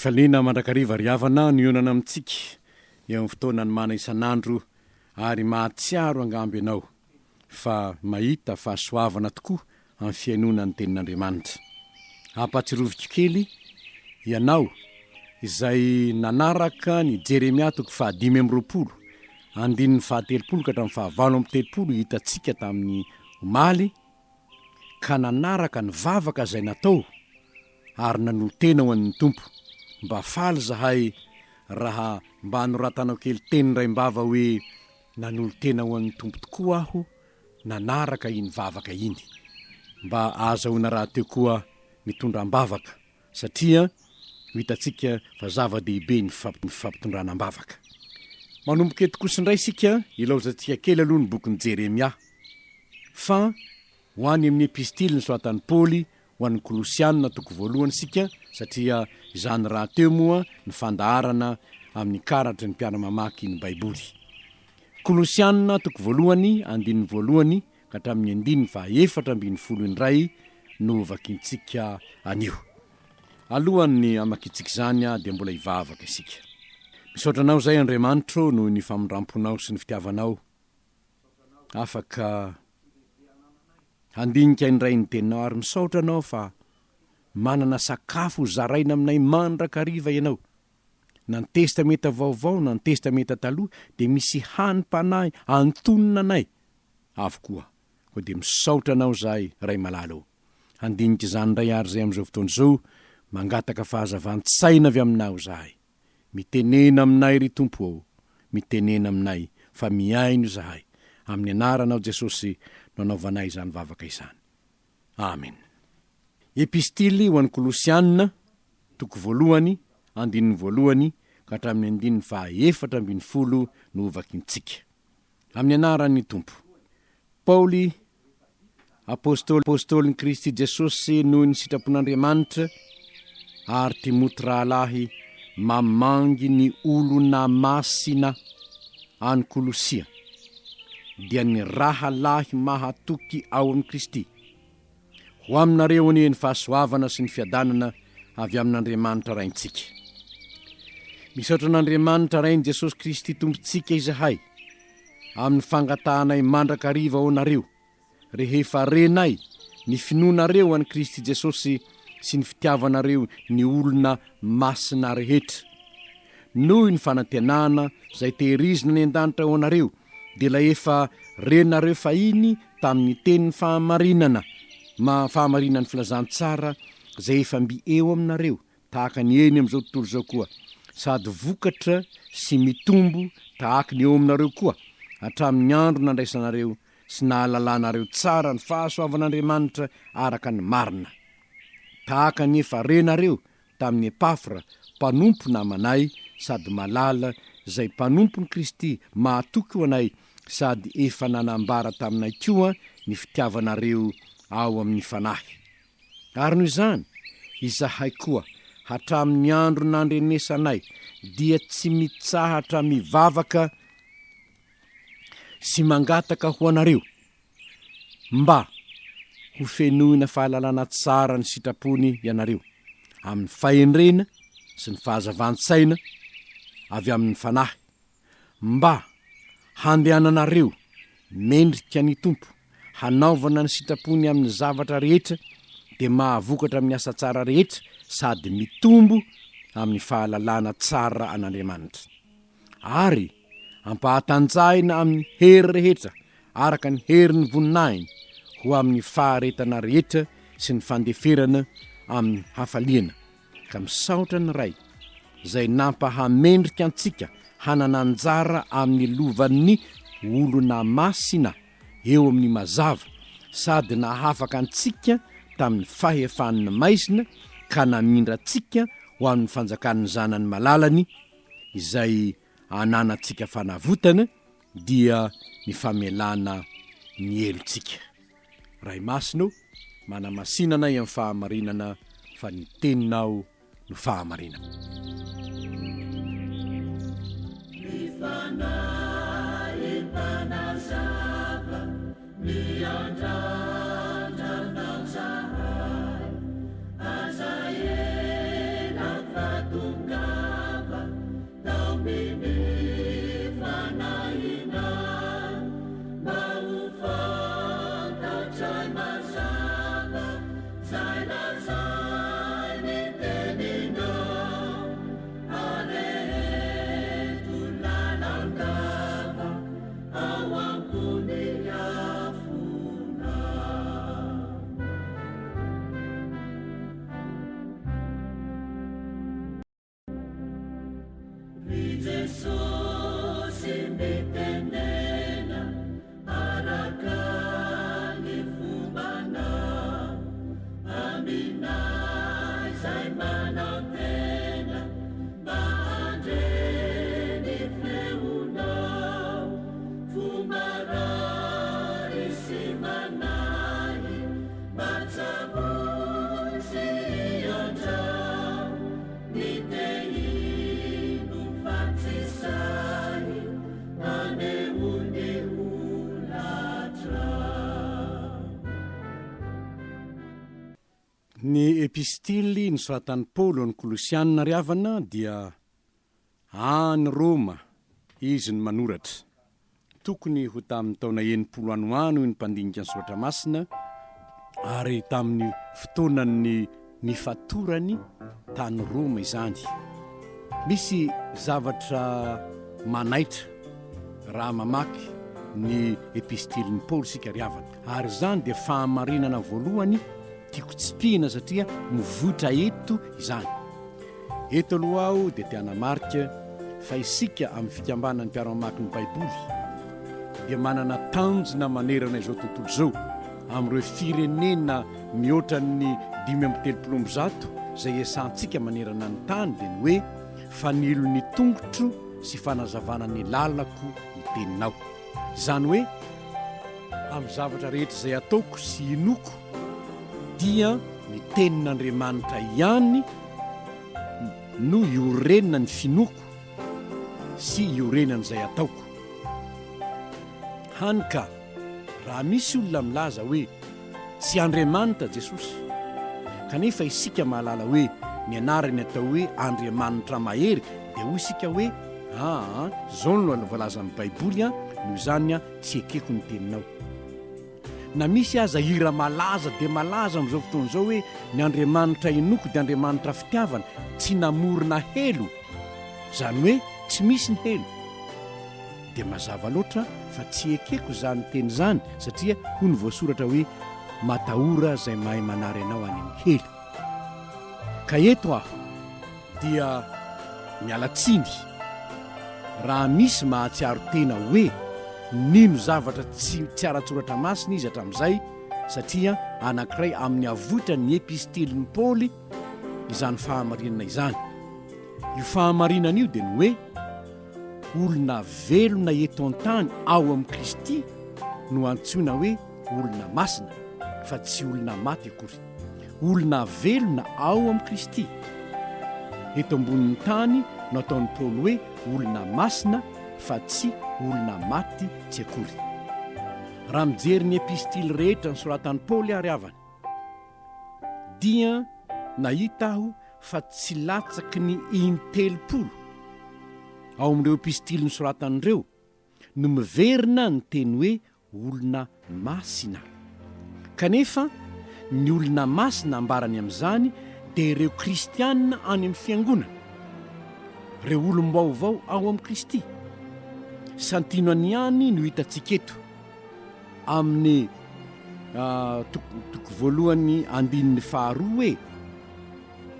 Fifaliana mandrakariva riavana nyonana amintsika eo amin'ny fotoanany mana isan'andro ary mahatsiaro angamby ianao fa mahita fahasoavana tokoa amin'ny fiainona ny tenin'Andriamanitra. Hampatsiroviko kely ianao izay nanaraka ny Jeremia 5:20 andininy 7 ka hatramin'ny 9 hitantsika tamin'ny omaly, ka nanaraka ny vavaka izay natao ary nanolo-tena ho an'ny Tompo. Mba faly zahay raha mba anoratanao kely teny ray-mbava hoe nanolo-tena ho an'ny Tompo tokoa aho, nanaraka iny vavaka iny. Mba azahoana raha teo koa mitondram-bavaka satria hitantsika fa zava-dehibe ny fampitondrana-bavaka. Manomboka eto kosindray isika ilaozantsika kely aloha ny bokin'ny Jeremia, fa ho any amin'ny epistily ny soatan'ny Paoly ho an'ny Kolosianina 1 sika, satria izany raha teo moa ny fandaharana amin'ny karatry ny mpiara-mamaky ny Baiboly. Kolosianina 1 andininy 1 ka hatramin'ny 4:12 no vakintsika anio. Alohan'ny amakitsika izany dia mbola hivavaka isika. Misaotra anao zay Andriamanitro noho ny famindramponao sy ny fitiavanao. Afaka handinika indray ny teninao ary misaotra anao fa manana sakafo zaraina aminay mandrakariva ianao. Na ny testameta vaovao na ny testameta taloha dia misy hany-panahy antonona anay avokoa. Koa dia misaotra anao zahay ray malala. Handinika izany indray ary zay amin'izao fotoana izao, mangataka fahazavan-tsaina avy aminao zahay. Mitenena aminay ry Tompo ao, mitenena aminay fa miaino zahay. Amin'ny anaranao Jesosy no anaovanay izany vavaka izany. Amen. Epistily ho an'ny Kolosianina 1 andininy 1 ka hatramin'ny 4:12 no vakintsika. Amin'ny anaran'ny Tompo. Paoly, apôstôlin'i Kristy Jesosy noho ny sitrapon'Andriamanitra, ary Timoty rahalahy mamangy ny olona masina any Kolosia, dia ny rahalahy mahatoky ao amin'ny Kristy. Ho aminareo anie ny fahasoavana sy ny fiadanana avy amin'Andriamanitra raintsika. Misaotra an'Andriamanitra rainy Jesosy Kristy tompontsika izahay amin'ny fangatahanay mandrakariva ao anareo, rehefa renay ny finoanareo an'i Kristy Jesosy sy ny fitiavanareo ny olona masina rehetra. Noho ny fanantenana izay tehirizina ny an-danitra ao anareo, dia la efa renareo fahiny tamin'ny tenin'ny fahamarinan'ny filazantsara izay efa mby eo aminareo, tahaka ny eny amin'izao tontolo izao koa, sady vokatra sy mitombo tahaka ny eo aminareo koa, hatramin'ny andro nandraisanareo sy nahalalanareo tsara ny fahasoavan'Andriamanitra araka ny marina. Tahaka ny efa renareo tamin'ny Epafra, mpanompo namanay sady malala, izay mpanompon'i Kristy mahatoky ho anay, sady efa nanambara taminay koa ny fitiavanareo ao amin'ny fanahy. Ary noho izany, izahay koa hatramin'ny andro nandrenesanay dia tsy mitsahatra mivavaka sy mangataka ho anareo, mba ho fenoina fahalalana tsara ny sitrapony ianareo amin'ny fahendrena sy ny fahazavan-tsaina avy amin'ny fanahy, mba handehananareo mendrika ny Tompo, hanaovana ny sitrapony amin'ny zavatra rehetra, dia mahavokatra amin'ny asa tsara rehetra, sady mitombo amin'ny fahalalana tsara an'Andriamanitra. Ary ampahatanjahina amin'ny hery rehetra araka ny herin'ny voninahiny ho amin'ny faharetana rehetra sy ny fandeferana amin'ny hafaliana. Ka misaotra ny ray izay nampahamendrika antsika hanana anjara amin'ny lovan'ny olona masina eo amin'ny mazava, sady nahafaka antsika tamin'ny fahefan'ny maizina, ka namindra antsika ho amin'ny fanjakan'ny zanany malalany, izay ananantsika fanavotana dia ny famelana ny elontsika. Ray masino, manamasinanay amin'ny fahamarinana, fa ny teninao no fahamarinana. Azaela fatum Ny epistily ny soratan'ny Paoly ny Kolosianina ry havana dia any Roma izy ny manoratra. Tokony ho tamin'ny taona 90 ano ny mpandinika ny soratra masina ary tamin'ny fotoanany ny fatorany tany Roma izany. Misy zavatra manaitra raha mamaky ny epistilyn'ny Paoly sika ry havana. Ary zany dia fahamarinana voalohany tiako tsipihina satria mivotra eto izany. Eto aloha aho dia tiana marika fa isika amin'ny fikambanan'ny mpiara-mamaky ny Baiboly dia manana tanjona manerana izao tontolo izao amin'ireo firenena mihoatra ny 530 izay esantsika manerana ny tany dia ny hoe fanilo ny tongotro sy fanazavana ny lalako ny teninao. Izany hoe amin'ny zavatra rehetra izay ataoko sy inoko dia ny tenin'Andriamanitra ihany no iorenana ny finoko sy iorenana izay ataoko. Hany ka raha misy olona milaza hoe tsy Andriamanitra Jesosy, kanefa isika mahalala hoe ny anarany atao hoe Andriamanitra mahery, dia hoy isika hoe zao no voalaza amin'ny Baiboly noho izany tsy ekeko ny teninao. Na misy aza hira malaza dia malaza amin'izao fotoana izao hoe ny Andriamanitra inoko dia Andriamanitra fitiavana, tsy namorona helo, izany hoe tsy misy ny helo. Dia mazava loatra fa tsy ekeko izany teny izany satria hoy ny voasoratra hoe matahora izay mahay manary anao any amin'ny helo. Ka eto aho dia mialatsiny raha misy mahatsiaro tena hoe nino zavatra tsy ara-tsoratra masina izy hatramin'izay, satria anankiray amin'ny avotra ny epistilyn'ny Paoly izany fahamarinana izany. Io fahamarinana io dia ny hoe olona velona eto an-tany ao amin'ny Kristy no antsoina hoe olona masina fa tsy olona maty akory. Olona velona ao amin'ny Kristy. Eto ambonin'ny tany no ataon'ny Paoly hoe olona masina fa tsy olona maty tsy akory. Raha mijery ny epistily rehetra ny soratan'ny Paoly ary havana dia nahita aho fa tsy latsaky ny in-telopolo ao amin'ireo epistily ny soratan'ireo no miverina ny teny hoe olona masina. Kanefa ny olona masina ambarany amin'izany dia ireo kristianina any amin'ny fiangonana, ireo olom-baovao ao amin'ny Kristy. Santinony ihany no hitantsika eto amin'ny toko voalohany andininy faharoa hoe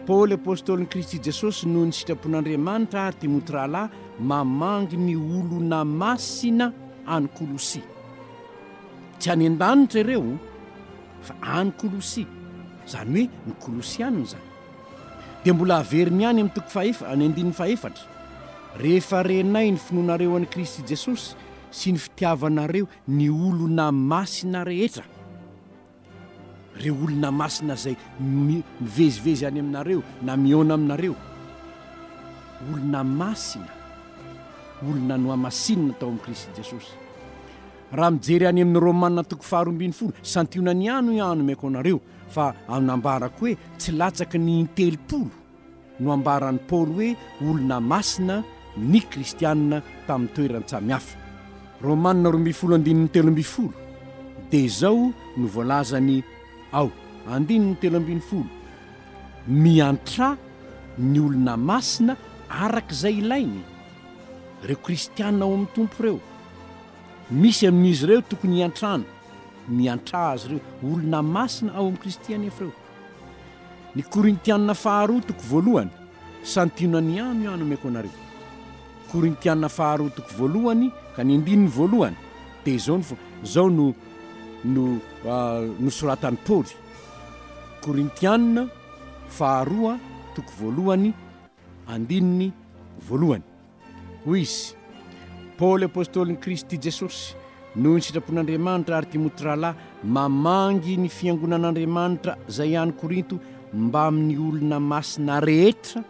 Paoly apôstôlin'i Kristy Jesosy noho ny sitrapon'Andriamanitra ary Timoty rahalahy mamangy ny olona masina any Kolosia. Tsy any an-danitra ireo fa any Kolosia, izany hoe ny Kolosianina izany. Dia mbola averiny ihany amin'ny toko any andininy fahefatra, rehefa renay ny finoanareo an'i Kristy Jesosy sy ny fitiavanareo ny olona masina rehetra, ireo olona masina izay mivezivezy any aminareo na miona aminareo, olona masina, olona no amasinina tao amin'i Kristy Jesosy. Raha mijery any amin'ny Romanina toko 12, santionany ihany meko anareo fa anambarako hoe tsy latsaky ny in-telopolo no ambaran'ny Paoly hoe olona masina ny kristianina tamin'ny toerany samihafa. Romanina 12:13 dia izao no voalazany ao 13:13, miantra ny olona masina arak'izay ilainy. Ireo kristianina ao amin'ny tompo ireo, misy amin'izy ireo tokony hiantrana, miantra azy ireo olona masina ao amin'ny Kristy anefa ireo. Ny Korintianina 2:1 santionany ihany meko anareo. Korintiana faharoa toko voalohany ka ny andininy voalohany de zao no soratany Paoly. Korintiana faharoa toko voalohany andininy voalohany. Hoy izy: Paoly apôstôliny Kristy Jesosy noho ny sitrapon'Andriamanitra ary Timoty rahalahy mamangy ny fiangonan'Andriamanitra zay any Korinto mba amin'ny olona masina rehetra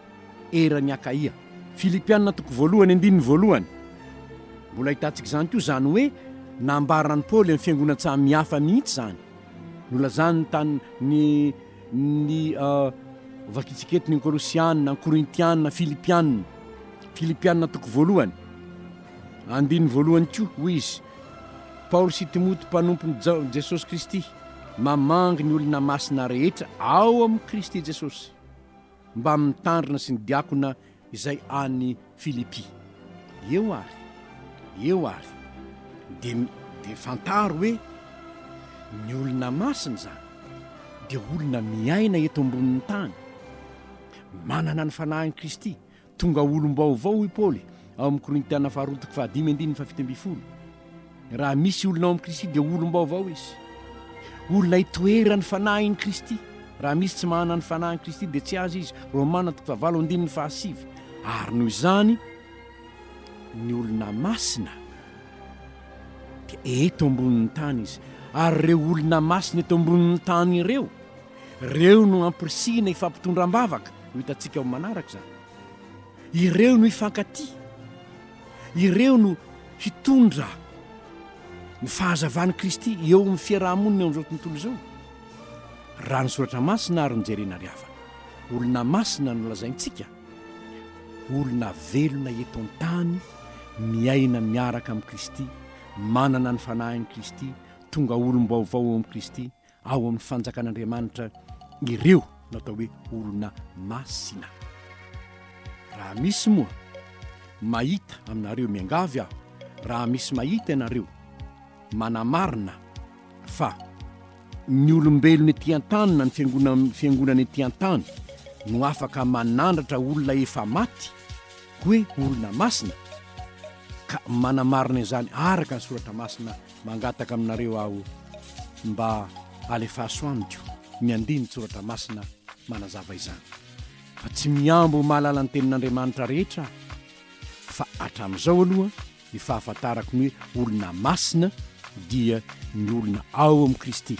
erany Akaia. Filipianina toko voalohany andininy voalohany. Mbola hitantsika izany koa zany hoe nambarany Paoly amin'ny fiangonan-tsamy hafa mihitsy zany. Nolazany tany ny vakitsika eto ny Kolosianina, Korintianina, Filipianina toko voalohany andininy voalohany koa. Hoy izy: Paoly sy Timoty mpanompony Jesosy Kristy mamangy ny olona masina rehetra ao amin'ny Kristy Jesosy mba mitandrina sy ny diakona izay any Filipi. Eo ary de fantaro hoe ny olona masina zany de olona miaina eto ambonin'ny tany, manana ny fanahiny Kristy, tonga olom-baovao i Paoly ao amin'ny Korintiana faharoa toko 5:7. Raha misy olona ao amin'ny Kristy de olom-baovao izy, olona itoerany fanahiny Kristy. Raha misy tsy manana ny fanahiny Kristy de tsy azy izy. Romana toko 8:7. Ary noho izany ny olona masina de eto ambonin'ny tany izy. Ary reo olona masina eto ambonin'ny tany ireo no ampirisihana ifampitondram-bavaka. Ho hitantsika ao manaraka zany. Ireo no hifankaty, ireo no hitondra ny fahazavany Kristy eo amin'ny fiarahamonina eo amin'izao tontolo izao. Raha ny soratra masina ary nijerena ry havana, olona masina no lazaintsika, olona velona eto an-tany, miaina miaraka amin'ny Kristy, manana ny fanahiny Kristy, tonga olom-baovao ao amin'ny Kristy, ao amin'ny fanjakan'Andriamanitra. Ireo natao hoe olona masina. Raha misy moa mahita aminareo, miangavy aho, raha misy mahita ianareo manamarina fa ny olombelona ety an-tany na ny fiangonana ety an-tany no afaka manandratra olona efa maty hoe olona masina, ka manamarina izany araka ny soratra masina, mangataka aminareo aho mba alefaso amiko ny andiny soratra masina manazava izany. Fa tsy miambo mahalala ny tenin'Andriamanitra rehetra, fa hatramin'izao aloha ny fahafantarako ny hoe olona masina dia ny olona ao amin'ny Kristy.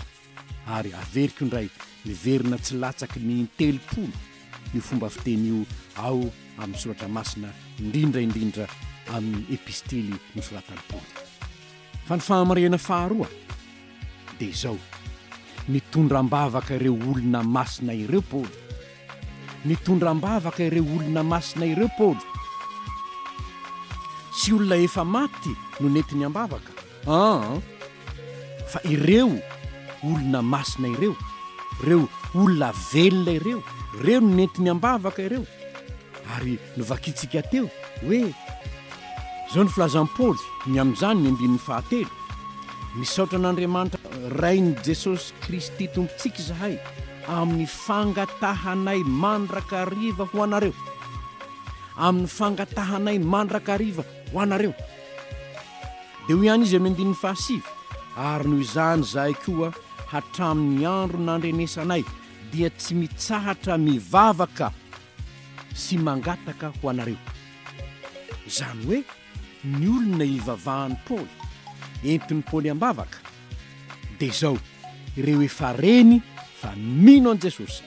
Ary averiko indray miverina tsy latsaky ny 30 ny fomba fiteny io ao amin'ny soratra masina, indrindra amin'ny epistely nosoratany Paoly. Fa ny fahamarena faharoa dia izao: nitondram-bavaka ireo olona masina ireo Paoly, nitondram-bavaka ireo olona masina ireo Paoly. Tsy olona efa maty no nentiny am-bavaka, fa ireo olona masina ireo olona velona ireo no nentiny am-bavaka ireo. Ary novakitsika teo hoe zao ny filazan'i Paoly ny amin'izany ny andininy 7: misaotra an'Andriamanitra rainy Jesosy Kristy tompontsika izahay amin'ny fangatahanay mandrakariva ho anareo, amin'ny fangatahanay mandrakariva ho anareo. De ho ihany izy amin'ny andininy 7: ary noho izany zahay koa hatramin'ny andro nandrenesanay dia tsy mitsahatra mivavaka sy mangataka ho anareo. Izany hoe ny olona ivavahany Paoly, entiny Paoly am-bavaka, dia izao: ireo efa reny fa mino an Jesosy,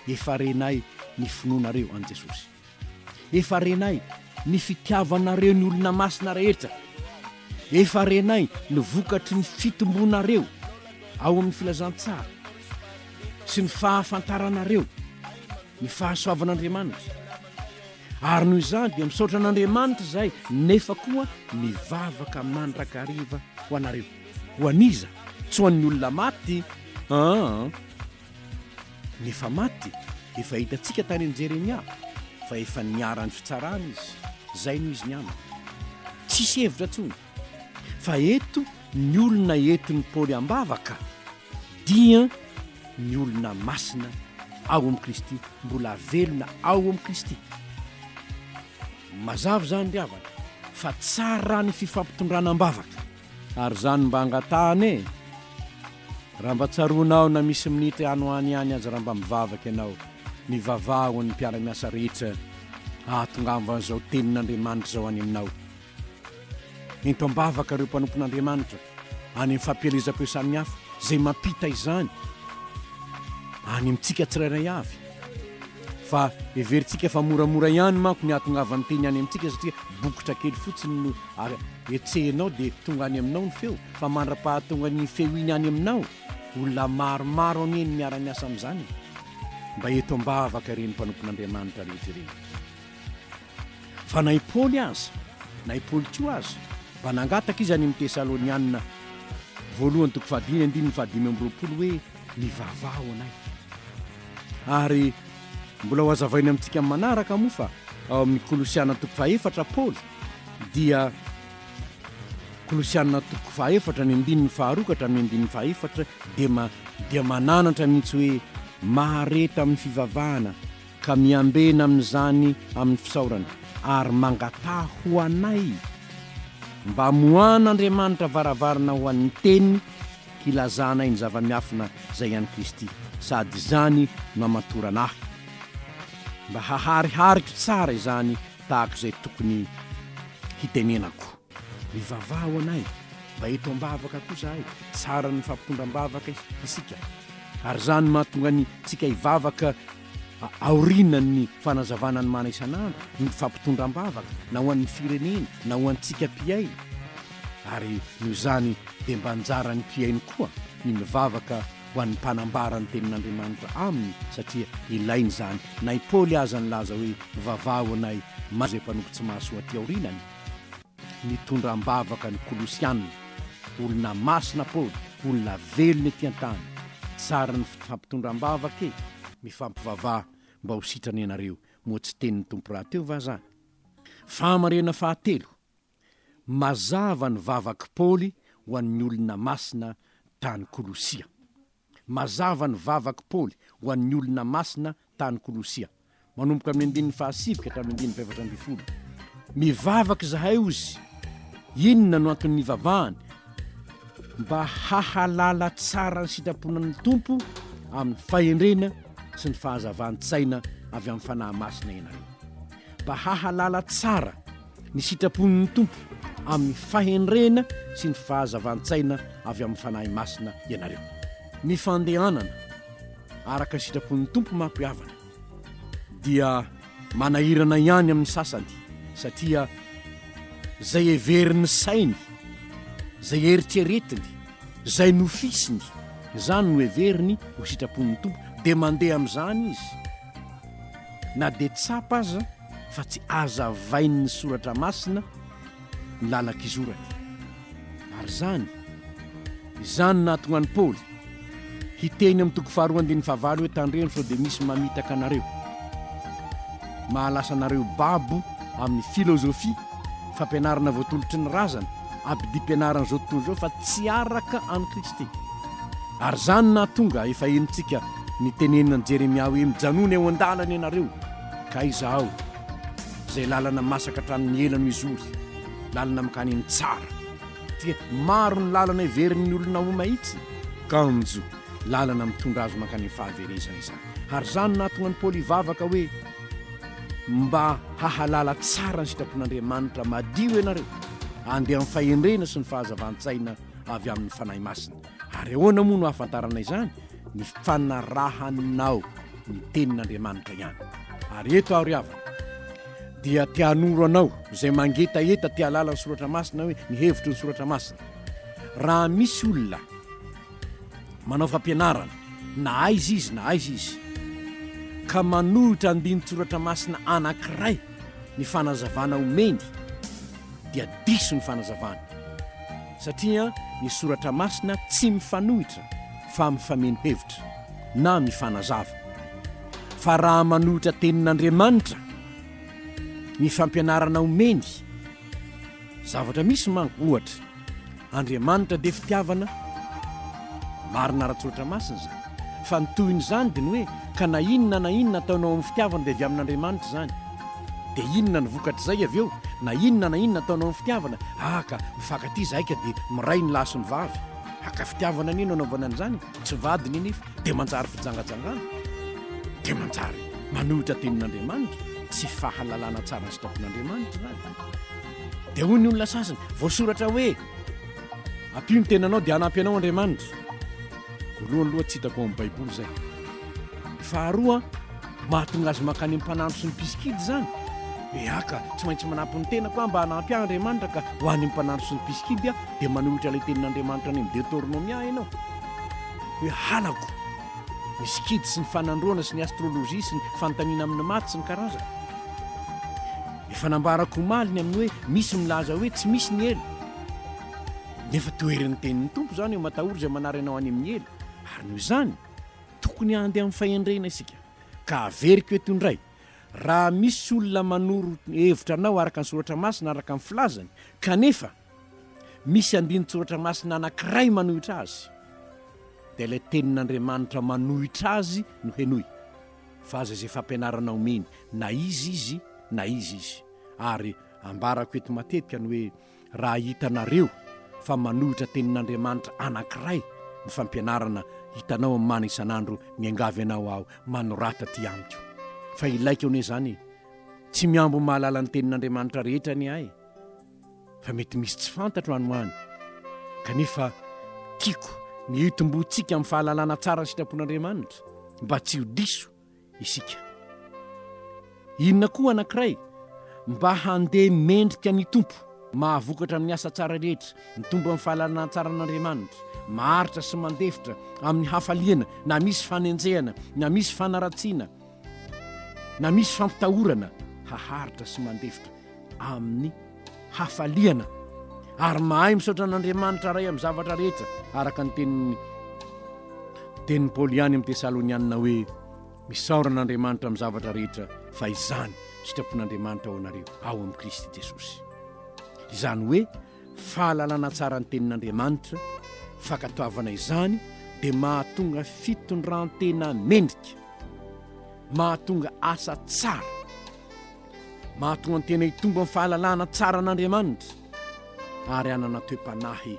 efa renay ny finoanareo an Jesosy, efa renay ny fitiavanareo ny olona masina rehetra, efa renay ny vokatry ny fitombonareo ao amin'ny filazantsara sy ny fahafantaranareo ny fahasoavan'Andriamanitra. Ary noho izany dia misaotra an'Andriamanitra zahay, nefa koa mivavaka mandrakariva ho anareo. Ho aniza? Tsy ho an'ny olona maty, nefa maty efa hitantsika tany an Jeremia fa efa niarany fitsarana izy, zay no izy niamana, tsisy hevitra tsony. Fa eto ny olona entiny Paoly am-bavaka dia ny olona masina ao amin'ny Kristy, mbola velona ao amin'ny Kristy. mazava zany ry havana fa tsara raha ny fifampitondranam-bavaka ary zany mba angatahana raha mba tsaronao na misy minitra anoany ihany azy raha mba mivavaka ianao ny vavaho ny mpiara-miasa rehetra ahatongavan'izao tenin'Andriamanitra zao any aminao ento am-bavaka ireo mpanompon'Andriamanitra any amin'ny fampielezam-peo samihafa zay mampita izany any amintsika tsirairay avy fa everitsika fa moramora ihany manko ny ahatongavan'ny teny any amintsika satria bokotra kely fotsiny no etsehinao dia tonga any aminao ny feo fa mandra-pahatonga ny feo iny any aminao olona maromaro any eny miara-miasa amin'izany mba eto am-bavaka ireny mpanompon'Andriamanitra rehetra ireny fa na i Paoly aza na i Paoly koa aza mba nangataka izy any amin'ny Tesalonianina voalohany toko fahadimy andininy fahadimy amby roapolo hoe mivavaho anay ary mbola ho azavaina amintsika manaraka moa fa ao amin'ny Kolosiana toko fahaefatra Paoly dia Kolosiana toko fahaefatra ny andininy faharokatra amin'ny andininy fahaefatra dia mananatra mihitsy hoe mahareta amin'ny fivavahana ka miambena amin'izany amin'ny fisaorana ary mangataha ho anay mba moan'Andriamanitra varavarana ho an'ny teniny kilazanay ny zava-miafina zay any Kristy sady izany no amatoranahy mba haharihariko tsara izany tahaka izay tokony hitenenako mivavaho anay mba eto am-bavaka koa zahay tsara ny fampitondram-bavaka isika ary zany mahatonga ny tsika hivavaka aorinany fanazavana ny mana isan'andro ny fampitondram-bavaka na ho an'ny firenena na ho antsika mpiay ary noho izany dia mba anjarany mpiainy koa ny mivavaka ho an'ny mpanambarany tenin'Andriamanitra aminy satria ilainy zany na i Paoly aza ny laza hoe vavaho anay mazay mpanompo tsy mahasoa aty aorinany mitondram-bavaka ny Kolosianina olona masina Paoly olona velona ety an-tany tsara ny fampitondram-bavaka mifampivavaha mba ho sitrany ianareo moa tsy tenin'ny tompo raha teo vazany famarena fahatelo mazava ny vavaka Paoly ho an'ny olona masina tany Kolosia mazava ny vavaka Paoly ho an'ny olona masina tany Kolosia manomboka amin'ny andininy fahasivika hatramin'ny andininy faefatra amby folo mivavaka zahay ozy inona no antony mivavahany mba hahalala tsara ny sitraponan'ny tompo amin'ny fahendrena sy ny fahazavan-tsaina avy amin'ny fanahy masina ianareo mba hahalala tsara ny sitrapon'ny tompo amin'ny fahendrena sy ny fahazavan-tsaina avy amin'ny fanahy masina ianareo ny fandehanana araka ny sitrapon'ny tompo mampiavana dia manahirana ihany amin'ny sasany satria zay everiny sainy zay eritreretiny zay nofisiny zany no everiny ho sitrapon'ny tompo dia mandeha amin'izany izy na dia tsapa aza fa tsy azavain'ny soratra masina ny lalak'izorany ary izany nahatonga ny Paoly hiteny amin'ny toko faharoa andininy fahavalo hoe tandremo sao dia misy mamitaka anareo mahalasa anareo babo amin'ny filôzofia fampianarana voatolotry ny razana abidi-pianarana zao tontolo zao fa tsy araka any Kristy ary zany nahatonga efa enitsika ny tenenina ny Jeremia hoe mijanona eo an-dalana ianareo ka izaho zay lalana masaka hatramin'ny ela no izory lalana makany ny tsara dia maro ny lalana iverin'ny olona ho mahitsy kanjo lalana mitondra azo makany ny fahaverezana izany ary zany nahatonga ny Paoly hivavaka hoe mba hahalala tsara ny sitrapon'Andriamanitra madio ianareo andeha amin'ny fahendrena sy ny fahazavan-tsaina avy amin'ny fanahy masina ary ahoana moa no hahafantarana izany ny fanarahanao ny tenin'Andriamanitra ihany ary eto aho ry havana dia tianoro anao zay mangetaeta tia lala ny soratra masina hoe ny hevitry ny soratra masina raha misy olona manao fampianarana na aiza izy ka manolotra andiny soratra masina anankiray ny fanazavana omeny dia diso ny fanazavana satria ny soratra masina tsy mifanohitra fa mifameno-hevitra na mifanazava fa raha manolotra tenin'Andriamanitra ny fampianarana omeny zavatra misy manko ohatra Andriamanitra dia fitiavana marina ara-tsoratra masina zany fa ny tohin'izany dia ny hoe ka na inona ataonao amin'ny fitiavana dia avy amin'Andriamanitra zany dia inona ny vokatra izay avy eo na inona ataonao amin'ny fitiavana ka mifankaty zaika dia miray ny laso ny vavy aka fitiavana nino anaovana an'izany tsy vadiny iny dia manjary fijangajangana dia manjary manohitra tenin'Andriamanitra tsy fahalalana tsara ny sitrapon'Andriamanitra zany dia hoy ny olona sasany voasoratra hoe ampio ny tenanao dia hanampy anao Andriamanitra voalohany loha tsy hitako amin'ny baiboly zay faharoa mahatonga azy mankany amin'ny mpanandro sy ny mpisikily zany aka tsy maintsy manampy ny tenako mba hanampy Andriamanitra ka ho any mpanandro sy ny mpisikily dia manohitra ilay tenin'Andriamanitra any amin'ny Deutéronomia ianao hoe halako misy kidy sy ny fanandroana sy ny astrolojia sy ny fanontaniana amin'ny maty sy ny karazana efa nambarako maliny amin'ny hoe misy milaza hoe tsy misy ny elo nefa toerin'ny tenin'ny tompo zany eo matahory zay manaranao any amin'ny elo ary noho izany tokony andeha amin'ny fahendrena isika ka averiko eto indray raha misy olona manoro hevitra anao araka ny soratra masina araka ny filazany kanefa misy andiny soratra masina anankiray manohitra azy dia ilay tenin'Andriamanitra manohitra azy no henoy fa aza izay fampianaranao meny na izy ary ambarako eto matetika ny hoe raha hitanareo fa manohitra tenin'Andriamanitra anankiray ny fampianarana hitanao amin'ny mana isan'andro miangavy anao aho manorata ty amiko fa ilaiko ane zany tsy miambo mahalala ny tenin'Andriamanitra rehetra ny ahy fa mety misy tsy fantatro anoany kanefa tiako ny hitombotsika amin'ny fahalalana tsara ny sitrapon'Andriamanitra mba tsy ho diso isika inona koa anankiray mba handeha mendrika ny tompo mahavokatra amin'ny asa tsara rehetra ny tombo amin'ny fahalalana tsara n'Andriamanitra maharitra sy mandefitra amin'ny hafaliana na misy fanenjehana na misy fanaratsiana na misy fampitahorana haharitra sy mandefitra amin'ny hafaliana ary mahay misaotra an'Andriamanitra ray amin'ny zavatra rehetra araka ny tenin'ny Paoly ihany amin'ny Tesalonianina hoe misaoran'Andriamanitra amin'ny zavatra rehetra fa izany sitrapon'Andriamanitra ao anareo ao amin'ny Kristy Jesosy izany hoe fahalalana tsara ny tenin'Andriamanitra fakatoavana izany dia mahatonga fitondrantena mendrika mahatonga asa tsara mahatonga ny tena hitombo amin'ny fahalalana tsara an'Andriamanitra ary anana toe-panahy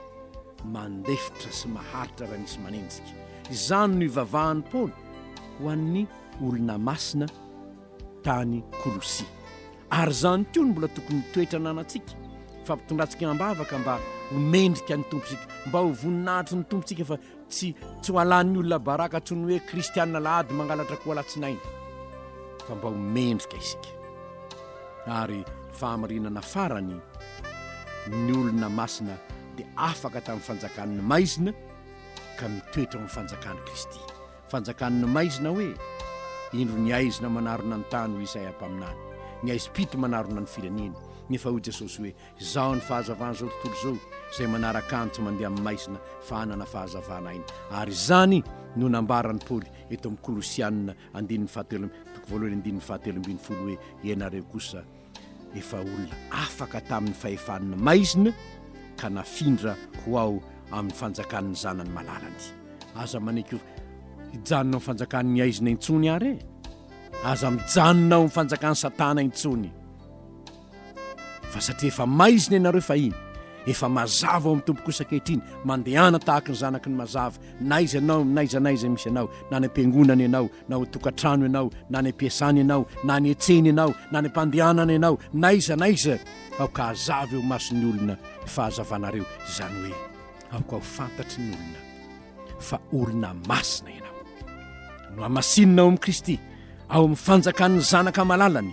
mandefitra sy maharitra raha nisy manenjika izany no ivavahan'ny Paoly ho an'ny olona masina tany Kolosia ary zany koa no mbola tokony toetra ananantsika fampitondratsika ambavaka mba homendrika ny tompontsika mba ho voninahitry ny tompontsika fa tsy ho alan'ny olona baraka tsy ny hoe kristianina lahady mangalatra koa latsinainy fa mba homendrika isika ary fahamarinana farany ny olona masina dia afaka tamin'ny fanjakan'ny maizina ka mitoetra amin'ny fanjakan'ny Kristy fanjakan'ny maizina hoe indro ny aizina manarona ny tany ho Isaia mpaminany ny aisim-pito manarona ny firenena nefa hoy Jesosy hoe izao ny fahazavana zao tontolo zao izay manaraka any tsy mandeha amin'ny maizina fa hanana fahazavana aina ary izany no nambarany Paoly eto amin'ny Kolosianina andininy fahatelo hoe ianareo kosa efa olona afaka tamin'ny fahefan'ny maizina ka nafindra ho ao amin'ny fanjakan'ny zanany malalany aza manaiky hijanona amin'ny fanjakan'ny aizina intsony ary aza mijanona ao amin'ny fanjakan'ny satana intsony fa satria efa maizina ianareo fa iny efa mazava ao amin'ny tompo kosa ankehitriny mandehana tahaka ny zanaky ny mazava na izy ianao naiza misy ianao na ny am-piangonana ianao na ho tokantrano ianao na ny am-piasana ianao na ny etsena ianao na ny ampandehanana ianao naiza aoka hazava eo mason'ny olona ny fahazavanareo izany hoe aoka ho fantatry ny olona fa olona masina ianao no amasinina ao amin'ny Kristy ao amin'ny fanjakan'ny zanaka malalany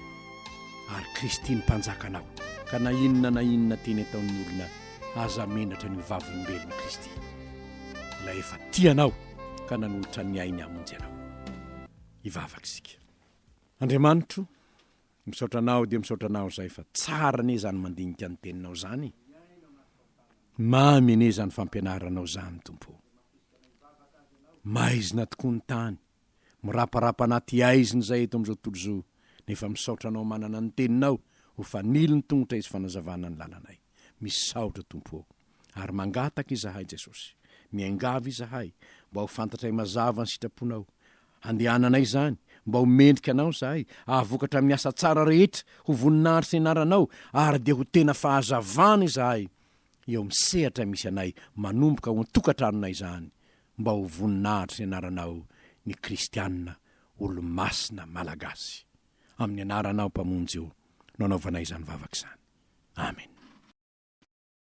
ary Kristy ny mpanjakanao ka na inona teny ataon'ny olona aza menatra ny vavolombelon'i Kristy la efa tianao ka nanolotra ny ainy hamonjy anao hivavaka isika Andriamanitro misaotra anao dia misaotra anao izay fa tsara ane zany mandinika ny teninao zany mamy ane zany fampianaranao zany tompo maizina tokoa ny tany miraparapa anaty aiziny zay eto amin'izao tontolo izao nefa misaotra anao manana ny teninao ho fanily ny tongotra izy fanazavana ny lalanay misaotra tompo ary mangataka izahay Jesosy miangavy izahay mba ho fantatray mazava ny sitraponao handehananay zany mba homendrika anao zahay ahavokatra amin'ny asa tsara rehetra ho voninahitry sy anaranao ary dia ho tena fahazavana izahay eo misehatra misy anay manomboka ho tokantranonay izany mba ho voninahitry sy anaranao ny kristianina olo-masina malagasy amin'ny anaranao mpamonjy eo no anaovanay izany vavaka izany amen.